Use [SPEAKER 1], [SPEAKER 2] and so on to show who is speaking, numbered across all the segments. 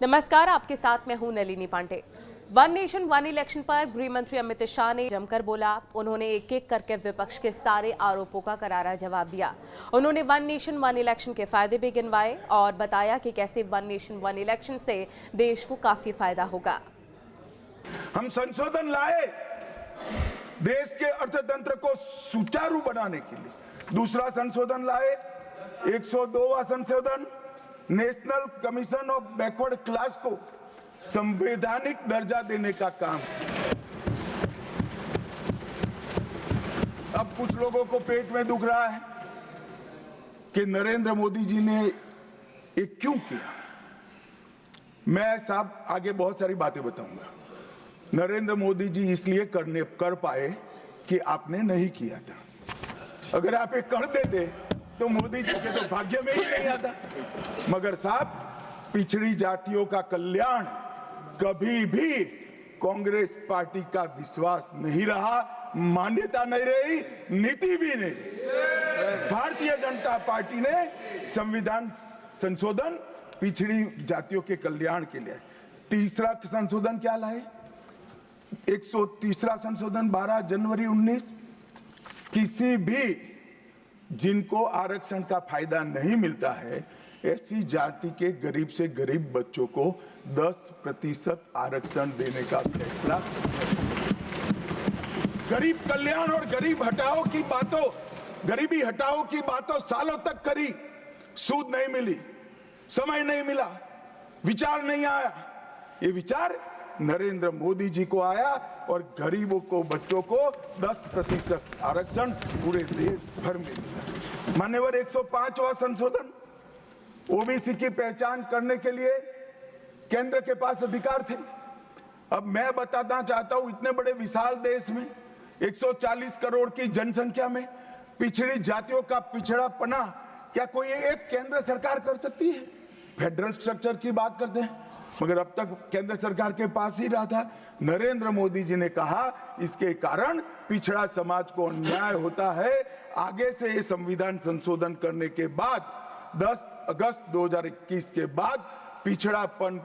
[SPEAKER 1] नमस्कार, आपके साथ मैं हूं Nalini Pandey. One nation one election पर गृह मंत्री अमित शाह ने जमकर बोला। उन्होंने एक एक करके विपक्ष के सारे आरोपों का करारा जवाब दिया। उन्होंने वन नेशन वन इलेक्शन के फायदे भी गिनवाए और बताया कि कैसे वन नेशन वन इलेक्शन से देश को काफी फायदा होगा।
[SPEAKER 2] हम संशोधन लाए देश के अर्थतंत्र को सुचारू बनाने के लिए। दूसरा संशोधन लाए 102वां संशोधन, national commission of backward class को संवैधानिक दर्जा देने का काम। अब कुछ लोगों को पेट में दुख रहा है कि नरेंद्र मोदी जी ने ये क्यों किया। मैं साहब आगे बहुत सारी बातें बताऊंगा। नरेंद्र मोदी जी इसलिए कर पाए कि आपने नहीं किया था। अगर आप ये कर देते तो मोदी जी के तो भाग्य में ही नहीं आता। मगर साहब, पिछड़ी जातियों का कल्याण कभी भी कांग्रेस पार्टी का विश्वास नहीं रहा, मान्यता नहीं रही, नीति भी नहीं रही। भारतीय जनता पार्टी ने संविधान संशोधन पिछड़ी जातियों के कल्याण के लिए। तीसरा संशोधन क्या लाए? 130वां संशोधन 12 जनवरी 19, किसी भी जिनको आरक्षण का फायदा नहीं मिलता है ऐसी जाति के गरीब से गरीब बच्चों को 10% आरक्षण देने का फैसला। गरीब कल्याण और गरीब हटाओ की बातों, गरीबी हटाओ की बातों सालों तक करी, सूद नहीं मिली, समय नहीं मिला, विचार नहीं आया। ये विचार नरेंद्र मोदी जी को आया और गरीबों को, बच्चों को 10% आरक्षण पूरे देश भर में मिला। मान्यवर 105वां संशोधन, ओबीसी की पहचान करने के लिए केंद्र के पास अधिकार थे। अब मैं बताना चाहता हूं, इतने बड़े विशाल देश में 140 करोड़ की जनसंख्या में पिछड़ी जातियों का पिछड़ापना क्या कोई एक केंद्र सरकार कर सकती है? फेडरल स्ट्रक्चर की बात करते हैं, मगर अब तक केंद्र सरकार के पास ही रहा था। नरेंद्र मोदी जी ने कहा इसके कारण पिछड़ा समाज को अन्याय होता है। आगे से ये संविधान संशोधन करने के बाद 10 अगस्त 2021 के बाद पिछड़ापन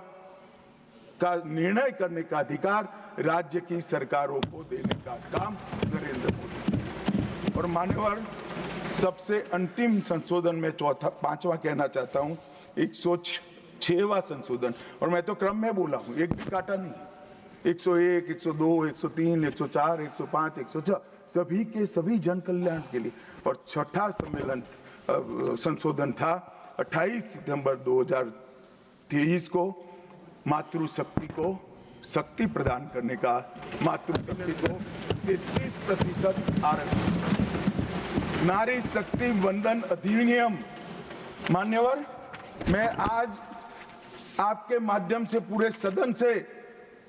[SPEAKER 2] का निर्णय करने का अधिकार राज्य की सरकारों को देने का काम नरेंद्र मोदी। और मान्यवर, सबसे अंतिम संशोधन में पांचवा कहना चाहता हूं, 106वां संशोधन, और मैं तो क्रम में बोला हूं, एक भी काटा नहीं। 101, 102, 103, 104, 105, 106 सभी के सभी जन कल्याण के लिए। और छठा सम्मेलन संशोधन था 28 सितंबर 2023 को, मातृशक्ति को शक्ति प्रदान करने का, मातृशक्ति को 33% आरक्षण, नारी शक्ति वंदन अधिनियम। मान्यवर, मैं आज आपके माध्यम से पूरे सदन से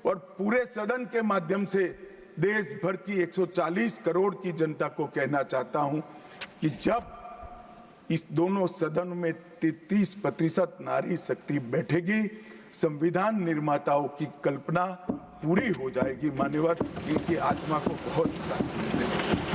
[SPEAKER 2] और पूरे सदन के माध्यम से देश भर की 140 करोड़ की जनता को कहना चाहता हूं कि जब इस दोनों सदन में 33% नारी शक्ति बैठेगी, संविधान निर्माताओं की कल्पना पूरी हो जाएगी। मान्यवर, इनकी आत्मा को बहुत शांति मिलेगी।